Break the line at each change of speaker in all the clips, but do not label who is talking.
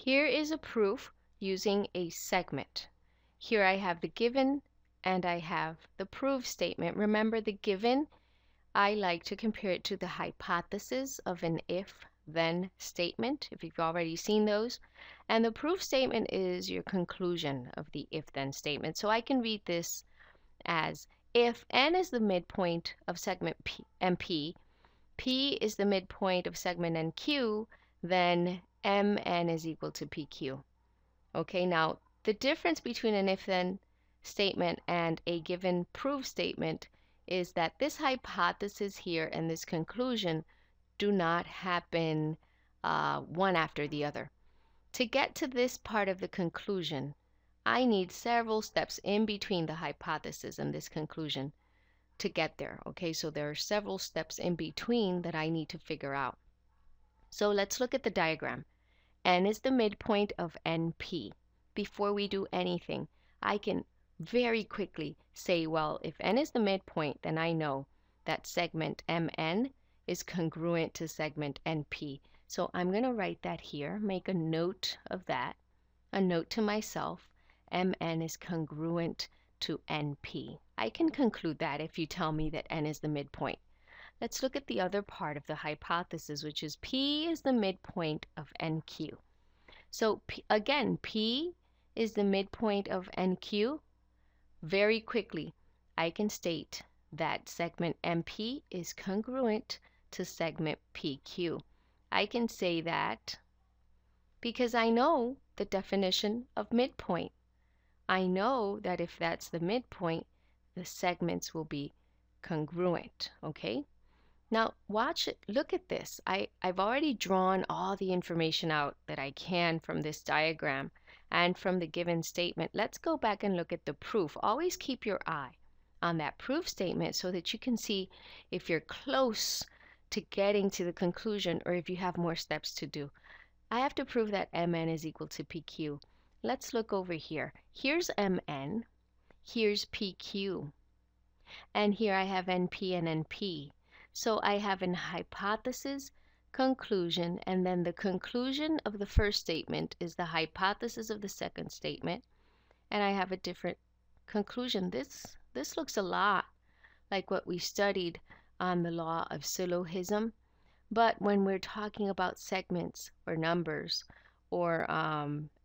Here is a proof using a segment. Here I have the given and I have the proof statement. Remember, the given, I like to compare it to the hypothesis of an if-then statement, if you've already seen those. And the proof statement is your conclusion of the if-then statement. So I can read this as, if n is the midpoint of segment MP, P is the midpoint of segment NQ, then Mn is equal to PQ. Okay, now the difference between an if-then statement and a given proof statement is that this hypothesis here and this conclusion do not happen one after the other. To get to this part of the conclusion, I need several steps in between the hypothesis and this conclusion to get there. Okay, so there are several steps in between that I need to figure out. So let's look at the diagram. N is the midpoint of NP. Before we do anything, I can very quickly say, well, if N is the midpoint, then I know that segment MN is congruent to segment NP. So I'm going to write that here, make a note of that, a note to myself. MN is congruent to NP. I can conclude that if you tell me that N is the midpoint. Let's look at the other part of the hypothesis, which is P is the midpoint of NQ. So again, P is the midpoint of NQ. Very quickly, I can state that segment MP is congruent to segment PQ. I can say that because I know the definition of midpoint. I know that if that's the midpoint, the segments will be congruent, okay? Now watch it, look at this. I've already drawn all the information out that I can from this diagram and from the given statement. Let's go back and look at the proof. Always keep your eye on that proof statement so that you can see if you're close to getting to the conclusion or if you have more steps to do. I have to prove that Mn is equal to PQ. Let's look over here. Here's Mn, here's PQ, and here I have NP and NP. So I have an hypothesis, conclusion, and then the conclusion of the first statement is the hypothesis of the second statement, and I have a different conclusion. This looks a lot like what we studied on the law of syllogism, but when we're talking about segments or numbers or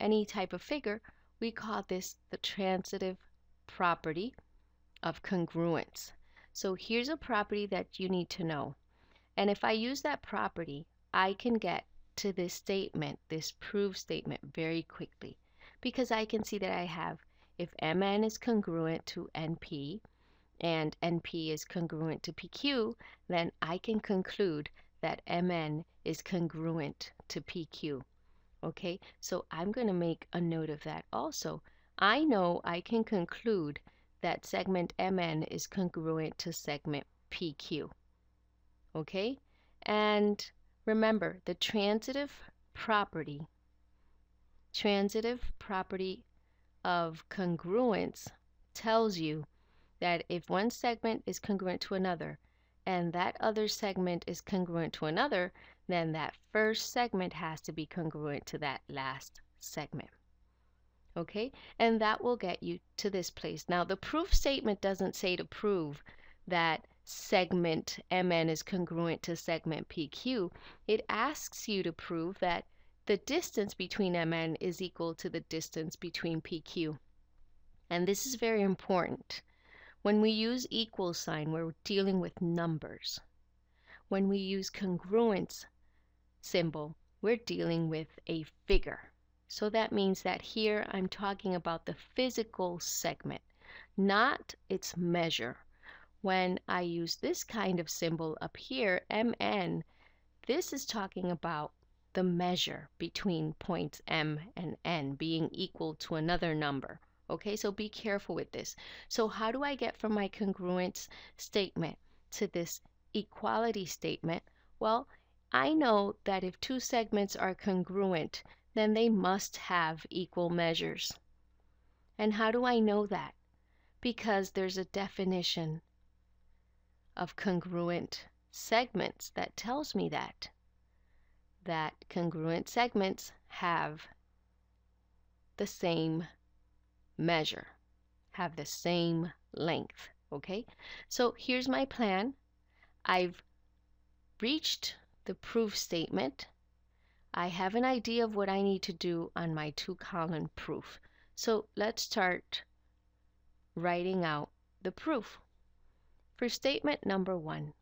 any type of figure, we call this the transitive property of congruence. So here's a property that you need to know. And if I use that property, I can get to this statement, this proof statement, very quickly. Because I can see that I have, if Mn is congruent to NP and NP is congruent to PQ, then I can conclude that Mn is congruent to PQ. Okay, so I'm going to make a note of that also. I know I can conclude that segment Mn is congruent to segment PQ. Okay, and remember the transitive property of congruence tells you that if one segment is congruent to another and that other segment is congruent to another, then that first segment has to be congruent to that last segment. Okay, and that will get you to this place. Now the proof statement doesn't say to prove that segment Mn is congruent to segment PQ. It asks you to prove that the distance between Mn is equal to the distance between PQ. And this is very important. When we use equal sign, we're dealing with numbers. When we use congruence symbol, we're dealing with a figure. So that means that here I'm talking about the physical segment, not its measure. When I use this kind of symbol up here, Mn, this is talking about the measure between points M and N being equal to another number. Okay, so be careful with this. So how do I get from my congruence statement to this equality statement? Well, I know that if two segments are congruent, then they must have equal measures. And how do I know that? Because there's a definition of congruent segments that tells me that congruent segments have the same measure, have the same length, okay? So here's my plan. I've reached the proof statement. I have an idea of what I need to do on my 2-column proof. So let's start writing out the proof. For statement number 1,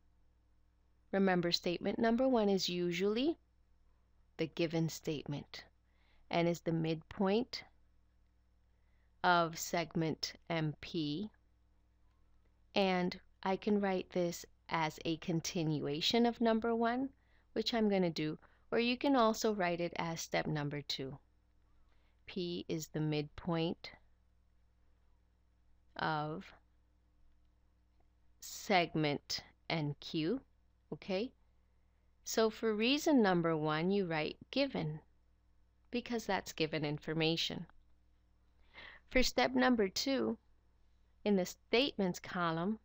remember statement number 1 is usually the given statement and is the midpoint of segment MP, and I can write this as a continuation of number 1, which I'm going to do, or you can also write it as step number 2. P is the midpoint of segment NQ, okay? So for reason number 1, you write given, because that's given information. For step number 2, in the statements column,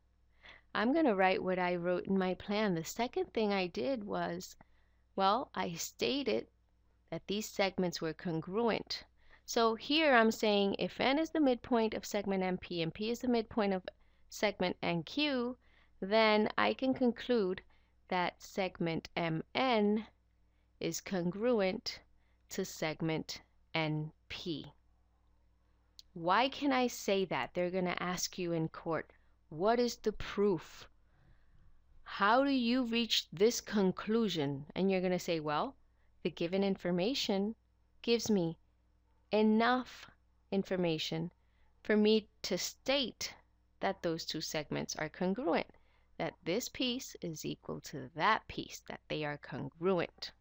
I'm going to write what I wrote in my plan. The second thing I did was, well, I stated that these segments were congruent. So here I'm saying if N is the midpoint of segment MP and P is the midpoint of segment NQ, then I can conclude that segment MN is congruent to segment NP. Why can I say that? They're going to ask you in court, what is the proof? How do you reach this conclusion? And you're going to say, well, the given information gives me enough information for me to state that those two segments are congruent, that this piece is equal to that piece, that they are congruent.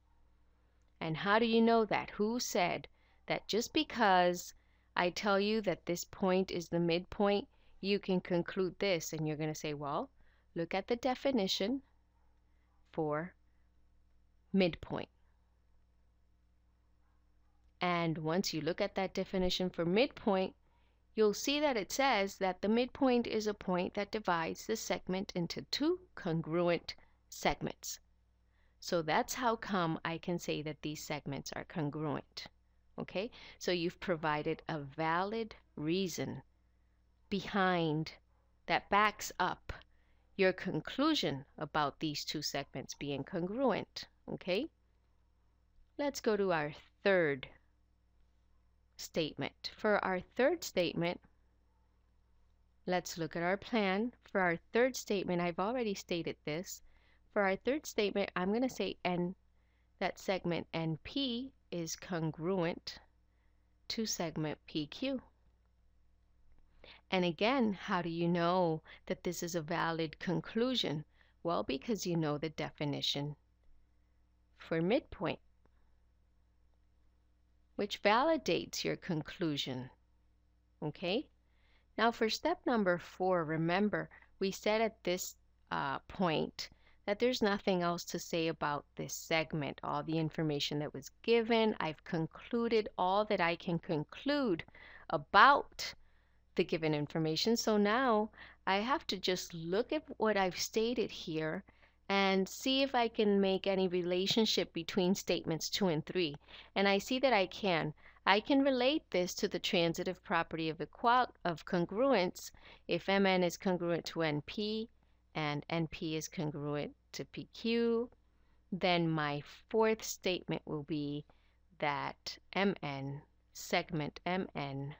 And how do you know that? Who said that just because I tell you that this point is the midpoint, you can conclude this? And you're going to say, well, look at the definition for midpoint. And once you look at that definition for midpoint, you'll see that it says that the midpoint is a point that divides the segment into two congruent segments. So that's how come I can say that these segments are congruent. Okay, so you've provided a valid reason behind that backs up your conclusion about these two segments being congruent. Okay, let's go to our third statement. For our third statement, let's look at our plan. For our third statement, I've already stated this. For our third statement, I'm going to say that segment NP is congruent to segment PQ. And again, how do you know that this is a valid conclusion? Well, because you know the definition for midpoint, which validates your conclusion. Okay? Now for step number 4, remember, we said at this point that there's nothing else to say about this segment. All the information that was given, I've concluded all that I can conclude about the given information. So now I have to just look at what I've stated here and see if I can make any relationship between statements 2 and 3. And I see that I can. I can relate this to the transitive property of congruence. If Mn is congruent to Np and Np is congruent to PQ, then my fourth statement will be that Mn, segment Mn,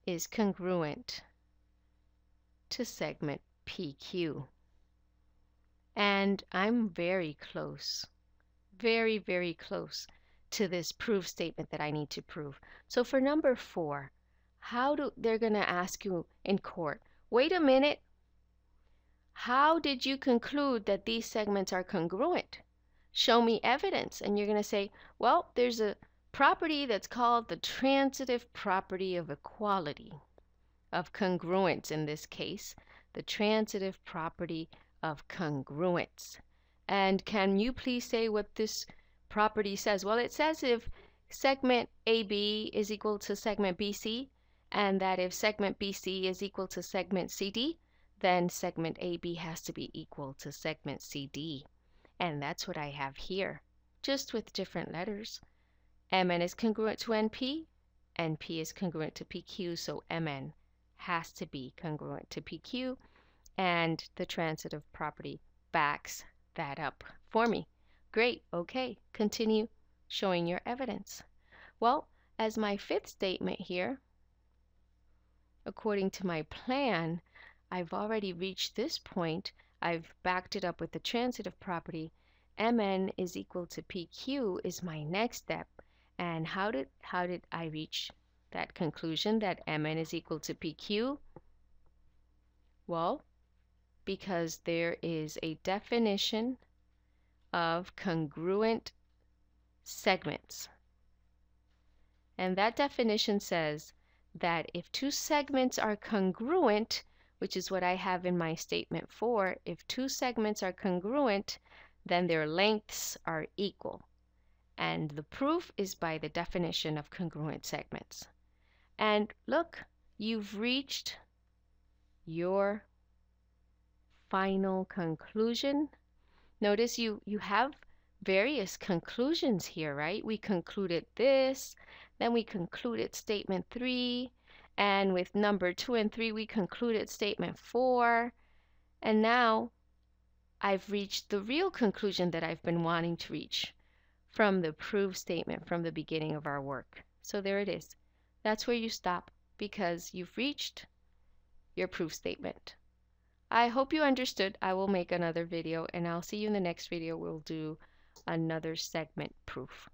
is congruent to segment PQ. And I'm very close, very, very close to this proof statement that I need to prove. So for number 4, they're going to ask you in court, wait a minute, how did you conclude that these segments are congruent? Show me evidence. And you're going to say, well, there's a property that's called the transitive property of equality, of congruence in this case, the transitive property of congruence. And can you please say what this property says? Well, it says if segment AB is equal to segment BC, and that if segment BC is equal to segment CD, then segment AB has to be equal to segment CD. And that's what I have here, just with different letters. Mn is congruent to Np, NP is congruent to PQ, so MN has to be congruent to PQ, and the transitive property backs that up for me. Great, okay, continue showing your evidence. Well, as my fifth statement here, according to my plan, I've already reached this point. I've backed it up with the transitive property. Mn is equal to PQ is my next step. And how did I reach that conclusion that Mn is equal to PQ? Well, because there is a definition of congruent segments. And that definition says that if two segments are congruent, which is what I have in my statement 4, if two segments are congruent, then their lengths are equal. And the proof is by the definition of congruent segments. And look, you've reached your final conclusion. Notice you have various conclusions here, right? We concluded this, then we concluded statement 3, and with number 2 and 3 we concluded statement 4, and now I've reached the real conclusion that I've been wanting to reach from the proof statement from the beginning of our work. So there it is. That's where you stop because you've reached your proof statement. I hope you understood. I will make another video and I'll see you in the next video. We'll do another segment proof.